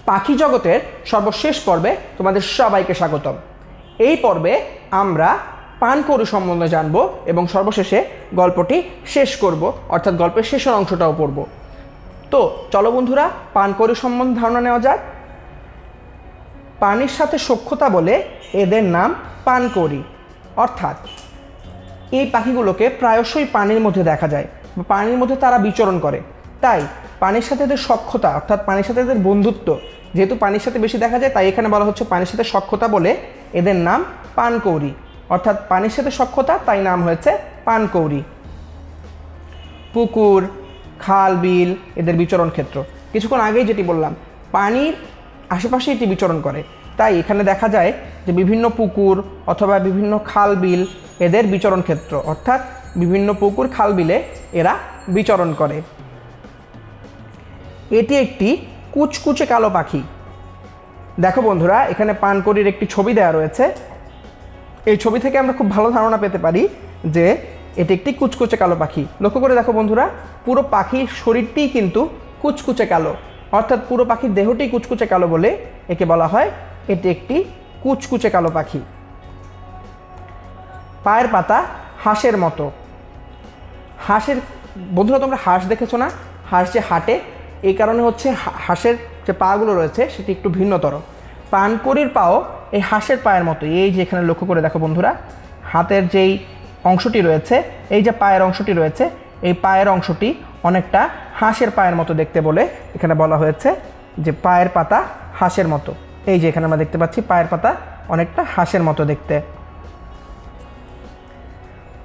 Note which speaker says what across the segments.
Speaker 1: পাখি জগতের সর্বশেষ পর্বে তোমাদের সবাইকে স্বাগতম। এই পর্বে আমরা পানকৌড়ি সম্বন্ধে জানব এবং সর্বশেষে গল্পটি শেষ করব, অর্থাৎ গল্পের শেষের অংশটাও পড়ব। তো চলো বন্ধুরা, পানকৌড়ি সম্বন্ধে ধারণা নেওয়া যাক। পানির সাথে সখ্যতা বলে এদের নাম পানকৌড়ি। অর্থাৎ এই পাখিগুলোকে প্রায়শই পানির মধ্যে দেখা যায়, পানির মধ্যে তারা বিচরণ করে, তাই পানির সাথে এদের সখ্যতা অর্থাৎ পানির সাথে এদের বন্ধুত্ব যেহেতু পানির সাথে বেশি দেখা যায়, তাই এখানে বলা হচ্ছে পানির সাথে সখ্যতা বলে এদের নাম পানকৌড়ি। অর্থাৎ পানির সাথে সখ্যতা, তাই নাম হয়েছে পানকৌড়ি। পুকুর, খাল, বিল এদের বিচরণ ক্ষেত্র। কিছুক্ষণ আগেই যেটি বললাম, পানির আশেপাশে এটি বিচরণ করে, তাই এখানে দেখা যায় যে বিভিন্ন পুকুর অথবা বিভিন্ন খাল, বিল এদের বিচরণ ক্ষেত্র, অর্থাৎ বিভিন্ন পুকুর, খাল, বিলে এরা বিচরণ করে। এটি একটি কুচকুচে কালো পাখি। দেখো বন্ধুরা, এখানে পানকৌড়ির একটি ছবি দেওয়া রয়েছে। এই ছবি থেকে আমরা খুব ভালো ধারণা পেতে পারি যে এটি একটি কুচকুচে কালো পাখি। লক্ষ্য করে দেখো বন্ধুরা, পুরো পাখির শরীরটিই কিন্তু কুচকুচে কালো, অর্থাৎ পুরো পাখির দেহটি কুচকুচে কালো বলে একে বলা হয় এটি একটি কুচকুচে কালো পাখি। পায়ের পাতা হাঁসের মতো। হাঁসের বন্ধুরা, তোমরা হাঁস দেখেছো না? হাঁস যে হাঁটে, এই কারণে হচ্ছে হাঁসের যে পাগুলো রয়েছে সেটি একটু ভিন্নতর। পানকৌড়ির পাও এই হাঁসের পায়ের মতো। এই যে এখানে লক্ষ্য করে দেখো বন্ধুরা, হাতের যেই অংশটি রয়েছে, এই যে পায়ের অংশটি রয়েছে, এই পায়ের অংশটি অনেকটা হাঁসের পায়ের মতো দেখতে বলে এখানে বলা হয়েছে যে পায়ের পাতা হাঁসের মতো। এই যে এখানে আমরা দেখতে পাচ্ছি পায়ের পাতা অনেকটা হাঁসের মতো দেখতে।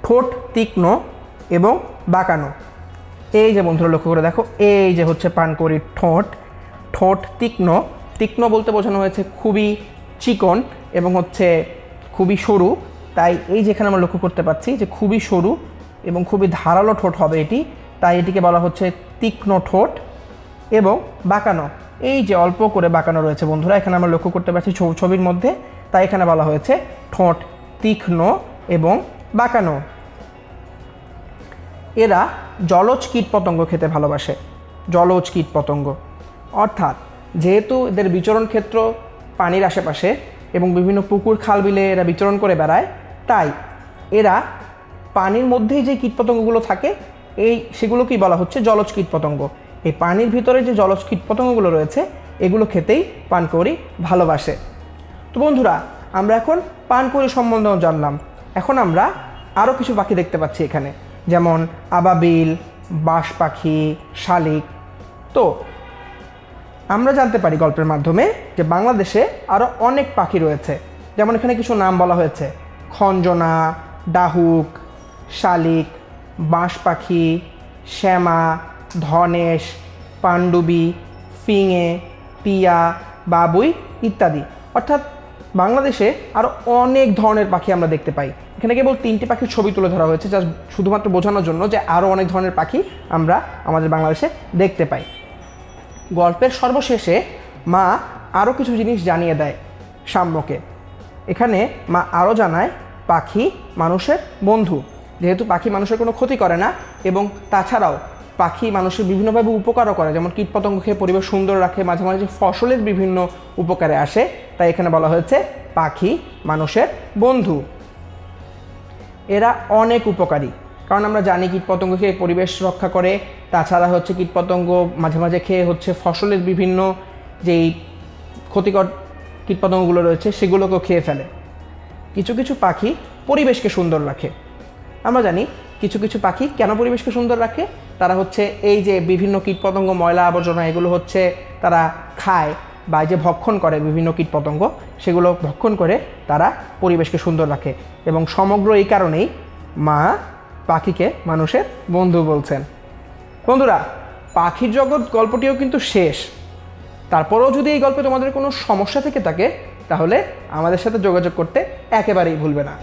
Speaker 1: ঠোঁট তীক্ষ্ণ এবং বাঁকানো। এই যে বন্ধুরা লক্ষ্য করে দেখো, এই যে হচ্ছে পানকৌড়ির ঠোঁট। ঠোঁট তীক্ষ্ণ, তীক্ষ্ণ বলতে বোঝানো হয়েছে খুবই চিকন এবং হচ্ছে খুবই সরু, তাই এই যেখানে আমরা লক্ষ্য করতে পাচ্ছি যে খুবই সরু এবং খুবই ধারালো ঠোঁট হবে এটি, তাই এটিকে বলা হচ্ছে তীক্ষ্ণ ঠোঁট। এবং বাঁকানো, এই যে অল্প করে বাঁকানো রয়েছে বন্ধুরা, এখানে আমরা লক্ষ্য করতে পারছি ছবির মধ্যে, তাই এখানে বলা হয়েছে ঠোঁট তীক্ষ্ণ এবং বাঁকানো। এরা জলজ কীটপতঙ্গ খেতে ভালোবাসে। জলজ কীটপতঙ্গ অর্থাৎ যেহেতু এদের বিচরণ ক্ষেত্র পানির আশেপাশে এবং বিভিন্ন পুকুর, খাল, বিলে এরা বিচরণ করে বেড়ায়, তাই এরা পানির মধ্যেই যে কীটপতঙ্গগুলো থাকে সেগুলোকেই বলা হচ্ছে জলজ কীটপতঙ্গ। এই পানির ভিতরে যে জলজ কীটপতঙ্গগুলো রয়েছে এগুলো খেতেই পানকৌড়ি ভালোবাসে। তো বন্ধুরা, আমরা এখন পানকৌড়ি সম্বন্ধেও জানলাম। এখন আমরা আরও কিছু পাখি দেখতে পাচ্ছি এখানে, যেমন আবাবিল, বাস পাখি, শালিক। তো আমরা জানতে পারি গল্পের মাধ্যমে যে বাংলাদেশে আরও অনেক পাখি রয়েছে। যেমন এখানে কিছু নাম বলা হয়েছে: খঞ্জনা, ডাহুক, শালিক, বাঁশ পাখি, শ্যামা, ধনেশ, পাণ্ডুবি, ফিঙে, টিয়া, বাবুই ইত্যাদি। অর্থাৎ বাংলাদেশে আরও অনেক ধরনের পাখি আমরা দেখতে পাই। এখানে কেবল 3টি পাখির ছবি তুলে ধরা হয়েছে, যা শুধুমাত্র বোঝানোর জন্য যে আরও অনেক ধরনের পাখি আমরা আমাদের বাংলাদেশে দেখতে পাই। গল্পের সর্বশেষে মা আরও কিছু জিনিস জানিয়ে দেয় সাম্যকে। এখানে মা আরও জানায় পাখি মানুষের বন্ধু, যেহেতু পাখি মানুষের কোনো ক্ষতি করে না এবং তাছাড়াও পাখি মানুষের বিভিন্নভাবে উপকারও করে, যেমন কীটপতঙ্গ খেয়ে পরিবেশ সুন্দর রাখে, মাঝে মাঝে ফসলের বিভিন্ন উপকারে আসে, তাই এখানে বলা হয়েছে পাখি মানুষের বন্ধু। এরা অনেক উপকারী, কারণ আমরা জানি কীটপতঙ্গ খেয়ে পরিবেশ রক্ষা করে, তাছাড়া হচ্ছে কীটপতঙ্গ মাঝে মাঝে খেয়ে হচ্ছে ফসলের বিভিন্ন যেই ক্ষতিকর কীটপতঙ্গগুলো রয়েছে সেগুলোকেও খেয়ে ফেলে। কিছু কিছু পাখি পরিবেশকে সুন্দর রাখে। আমরা জানি কিছু কিছু পাখি কেন পরিবেশকে সুন্দর রাখে। তারা হচ্ছে এই যে বিভিন্ন কীটপতঙ্গ, ময়লা আবর্জনা এগুলো হচ্ছে তারা খায় বা যে ভক্ষণ করে বিভিন্ন কীটপতঙ্গ, সেগুলো ভক্ষণ করে তারা পরিবেশকে সুন্দর রাখে। এবং সমগ্র এই কারণেই মা পাখিকে মানুষের বন্ধু বলছেন। বন্ধুরা, পাখির জগৎ গল্পটিও কিন্তু শেষ। তারপরেও যদি এই গল্পে তোমাদের কোনো সমস্যা থেকে থাকে তাহলে আমাদের সাথে যোগাযোগ করতে একেবারেই ভুলবে না।